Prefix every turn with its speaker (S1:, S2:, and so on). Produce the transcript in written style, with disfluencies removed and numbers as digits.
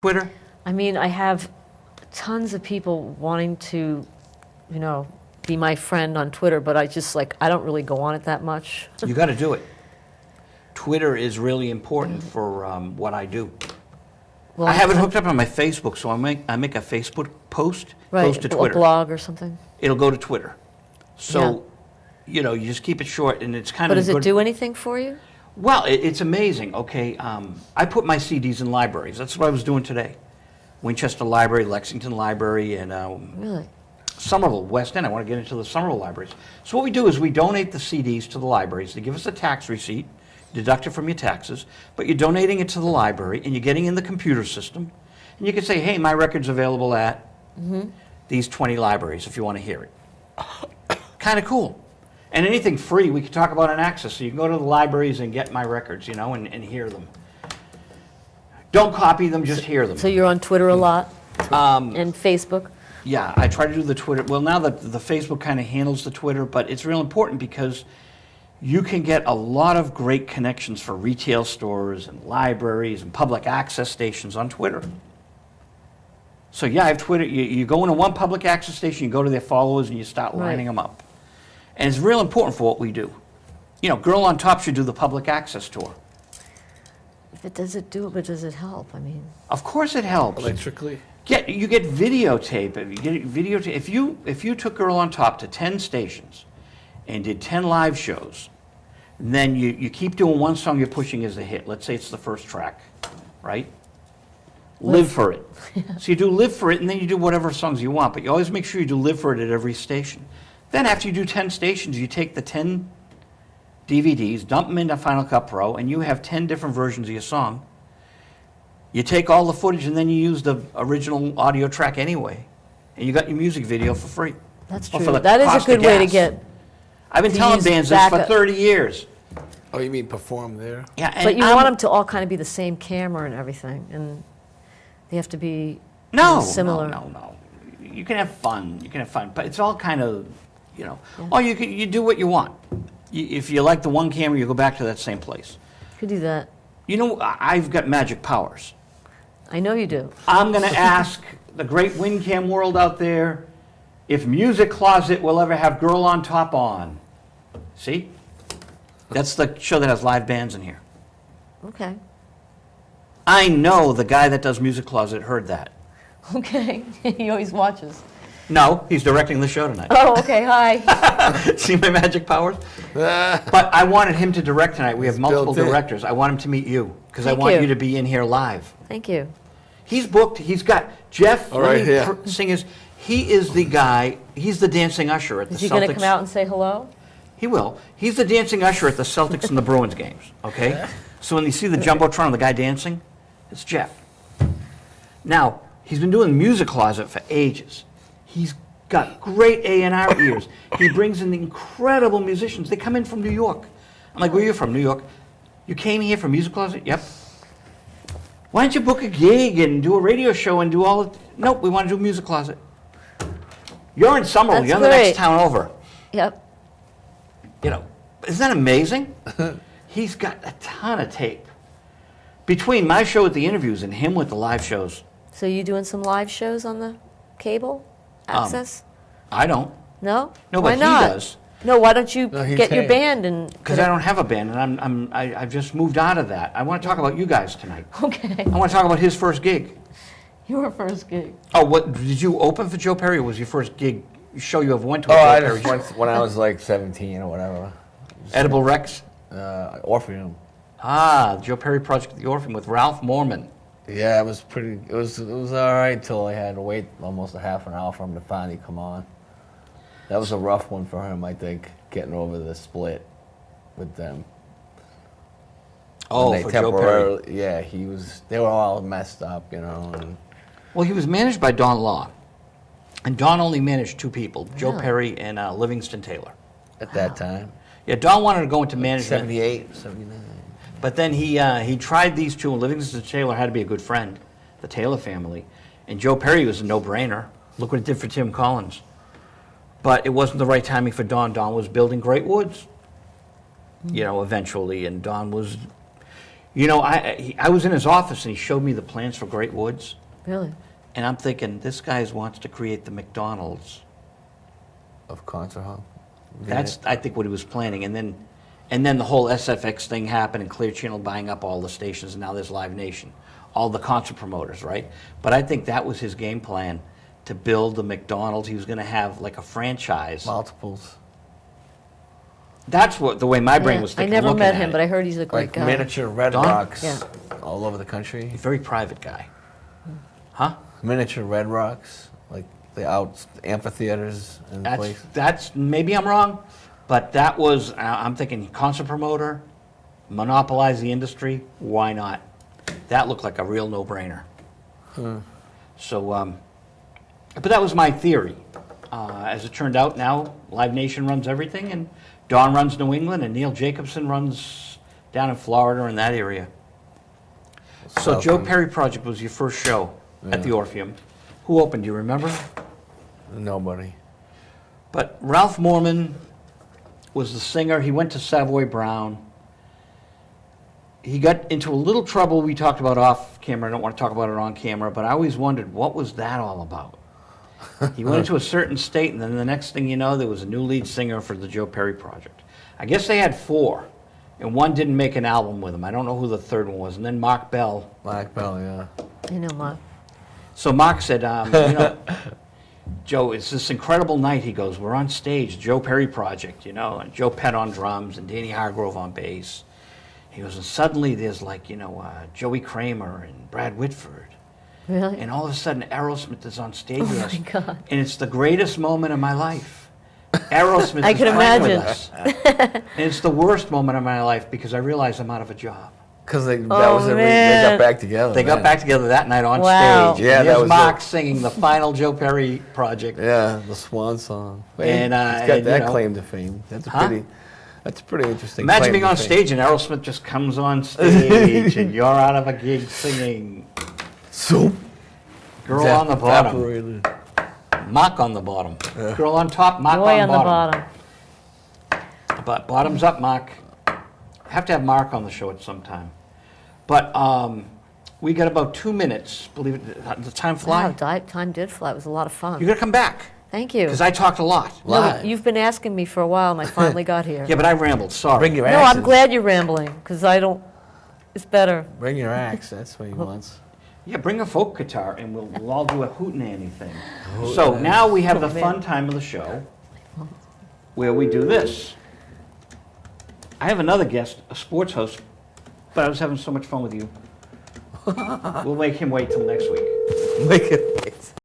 S1: Twitter?
S2: I mean, I have tons of people wanting to, be my friend on Twitter, but I just I don't really go on it that much.
S1: You got to do it. Twitter is really important for what I do.
S2: Well,
S1: I have it hooked up on my Facebook, so I make a Facebook post,
S2: right,
S1: goes to Twitter.
S2: A blog or something.
S1: It'll go to Twitter. So, you just keep it short, and it's kind
S2: But
S1: of.
S2: But does it do anything for you?
S1: Well, it's amazing. Okay, I put my CDs in libraries. That's what I was doing today. Winchester Library, Lexington Library, and
S2: Really?
S1: Somerville, West End. I want to get into the Somerville libraries. So what we do is we donate the CDs to the libraries. They give us a tax receipt, deduct it from your taxes, but you're donating it to the library, and you're getting in the computer system. And you can say, hey, my record's available at these 20 libraries if you want to hear it. Kind of cool. And anything free we can talk about on Access. So you can go to the libraries and get my records, and hear them. Don't copy them, just hear them.
S2: So you're on Twitter a lot? And Facebook?
S1: Yeah, I try to do the Twitter. Well, now the Facebook kind of handles the Twitter, but it's real important because you can get a lot of great connections for retail stores and libraries and public access stations on Twitter. So yeah, I have Twitter. You go into one public access station, you go to their followers, and you start lining them up. And it's real important for what we do. Girl on Top should do the public access tour.
S2: Does it do it, but does it help? I mean,
S1: of course it helps.
S3: Electrically?
S1: You get videotape. If you took Girl on Top to 10 stations and did 10 live shows, and then you keep doing one song you're pushing as a hit. Let's say it's the first track, right? Live for it. So you do Live for it, and then you do whatever songs you want, but you always make sure you do Live for it at every station. Then after you do 10 stations, you take the 10 DVDs, dump them into Final Cut Pro, and you have 10 different versions of your song. You take all the footage, and then you use the original audio track anyway, and you got your music video for free.
S2: that's
S1: Or
S2: true.
S1: for the
S2: That is
S1: cost
S2: a
S1: of
S2: good way to
S1: gas.
S2: get.
S1: I've been
S2: to
S1: telling
S2: use
S1: bands this for
S2: backup.
S1: 30 years.
S3: Oh, you mean perform there?
S1: Yeah, and
S2: But you want them to all kind of be the same camera and everything, and they have to be similar.
S1: No. You can have fun. But it's all kind of, or you do what you want. If you like the one camera, you go back to that same place.
S2: You could do that.
S1: I've got magic powers.
S2: I know you do.
S1: I'm going to ask the great WinCam world out there if Music Closet will ever have Girl on Top on. See? That's the show that has live bands in here.
S2: Okay.
S1: I know the guy that does Music Closet heard that.
S2: Okay. He always watches.
S1: No, he's directing the show tonight.
S2: Oh, okay. Hi.
S1: See my magic powers? But I wanted him to direct tonight. We have multiple
S3: built in.
S1: directors. I want him to meet you because I
S2: Thank
S1: want
S2: you.
S1: you to be in here live.
S2: Thank you.
S1: He's booked. He's got Jeff.
S3: All right, here.
S1: Singers. He is the guy. He's the dancing usher at the
S2: Is he
S1: Celtics.
S2: going to come out and say hello?
S1: He will. He's the dancing usher at the Celtics and the Bruins games. Okay. So when you see the jumbotron of the guy dancing, it's Jeff. Now he's been doing Music Closet for ages. He's got great A&R ears. He brings in incredible musicians. They come in from New York. I'm like, where are you from? New York. You came here from Music Closet? Yep. Why don't you book a gig and do a radio show and do all of... Nope, we want to do Music Closet. You're in Somerville.
S2: That's
S1: You're in the
S2: great.
S1: next town over.
S2: Yep.
S1: Isn't that amazing? He's got a ton of tape. Between my show with the interviews and him with the live shows,
S2: So you doing some live shows on the cable access?
S1: I don't.
S2: No?
S1: No,
S2: Why
S1: but
S2: not?
S1: he does.
S2: No, why don't you
S3: No, he
S2: get your
S3: can't.
S2: band and...
S1: Because I don't have a band, and I've just moved out of that. I want to talk about you guys tonight.
S2: Okay.
S1: I want to talk about his first gig.
S2: Your first gig.
S1: Oh, what did you open for Joe Perry? Or was your first gig show you ever went to?
S4: Oh,
S1: A
S4: I
S1: Joe
S4: just
S1: Perry
S4: went when I was like 17 or whatever.
S1: show? Edible Rex.
S4: Orpheum.
S1: Joe Perry Project at the Orpheum with Ralph Morman.
S4: Yeah, it was pretty. It was all right till I had to wait almost a half an hour for him to finally come on. That was a rough one for him, I think, getting over the split with them.
S1: Oh,
S4: When they
S1: for Joe Perry.
S4: Yeah, he was. They were all messed up, And
S1: Well, he was managed by Don Law, and Don only managed two people: Joe
S2: Really?
S1: Perry and Livingston Taylor.
S4: at that time,
S1: Yeah, Don wanted to go into management.
S4: 78, 79.
S1: But then he tried these two, and Livingston Taylor had to be a good friend, the Taylor family. And Joe Perry was a no-brainer. Look what it did for Tim Collins. But it wasn't the right timing for Don. Don was building Great Woods, eventually. And Don was, You know, I was in his office and he showed me the plans for Great Woods,
S2: Really?
S1: and I'm thinking, this guy wants to create the McDonald's.
S4: Of concert hall.
S1: That's, I think, what he was planning. And then the whole SFX thing happened and Clear Channel buying up all the stations, and now there's Live Nation, all the concert promoters, right? But I think that was his game plan, to build the McDonald's. He was going to have like a franchise.
S4: Multiples.
S1: That's what the way my brain
S2: Yeah,
S1: was
S2: I
S1: thinking.
S2: never
S1: looking
S2: met
S1: at
S2: him,
S1: it.
S2: but I heard he's a great
S4: Like
S2: guy.
S4: miniature Red
S1: Don?
S4: Rocks
S2: Yeah.
S4: all over the country.
S1: He's a very private guy. Huh?
S4: Miniature Red Rocks, like the amphitheaters and places.
S1: That's maybe I'm wrong, but that was I'm thinking concert promoter, monopolize the industry. Why not? That looked like a real no-brainer. So, but that was my theory. As it turned out, now Live Nation runs everything, and Don runs New England, and Neil Jacobson runs down in Florida in that area. So,
S4: South
S1: Joe
S4: End.
S1: Perry Project was your first show at the
S4: Yeah.
S1: Orpheum. Who opened? Do you remember?
S4: Nobody.
S1: But Ralph Morman was the singer. He went to Savoy Brown. He got into a little trouble we talked about off camera. I don't want to talk about it on camera, but I always wondered, what was that all about? He went into a certain state, and then the next thing you know, there was a new lead singer for the Joe Perry Project. I guess they had 4, and one didn't make an album with him. I don't know who the third one was. And then Mark Bell.
S4: Black Bell, yeah.
S2: I know, Mark.
S1: So Mark said, you know, Joe, it's this incredible night. He goes, we're on stage, Joe Perry Project, you know, and Joe Pett on drums and Danny Hargrove on bass. He goes, and suddenly there's like, you know, Joey Kramer and Brad Whitford.
S2: Really?
S1: And all of a sudden Aerosmith is on stage with us.
S2: my God.
S1: And it's the greatest moment of my life. Aerosmith
S2: I
S1: is
S2: can
S1: playing with
S2: imagine.
S1: us. And it's the worst moment of my life because I realize I'm out of a job.
S4: Because that
S2: Oh,
S4: was it. They
S2: man.
S4: got back together.
S1: They got
S4: man.
S1: back together that night on
S2: Wow.
S1: stage.
S4: Yeah,
S1: and
S4: that
S1: here's
S4: was
S1: Mark
S4: it.
S1: singing the final Joe Perry Project.
S4: Yeah, the Swan song.
S1: And,
S4: He's got
S1: and,
S4: that
S1: you know-
S4: claim to fame. That's a
S1: Huh?
S4: pretty interesting.
S1: Imagine
S4: claim
S1: being
S4: to
S1: on
S4: fame.
S1: stage and Aerosmith just comes on stage and you're out of a gig singing
S4: Soup.
S1: Girl on the bottom,
S4: Evaporated.
S1: Mock on the bottom. Girl on top, Mock
S2: Boy
S1: on
S2: on the
S1: bottom.
S2: bottom.
S1: But bottoms up, Mock. Have to have Mark on the show at some time. But we got about 2 minutes. Believe it, the time fly.
S2: Wow, time did fly. It was a lot of fun.
S1: You're gonna come back
S2: Thank you.
S1: because I talked a lot.
S2: No,
S4: Live.
S2: you've been asking me for a while, and I finally got here.
S1: Yeah, but I rambled. Sorry.
S4: Bring your
S2: No,
S4: axe.
S2: I'm glad you're rambling, because I don't, it's better.
S4: Bring your axe. That's what he wants.
S1: Yeah, bring a folk guitar and we'll all do a hootenanny thing. So now we have the
S2: Oh, man.
S1: fun time of the show where we do this. I have another guest, a sports host, but I was having so much fun with you. We'll make him wait till next week.
S4: Make it.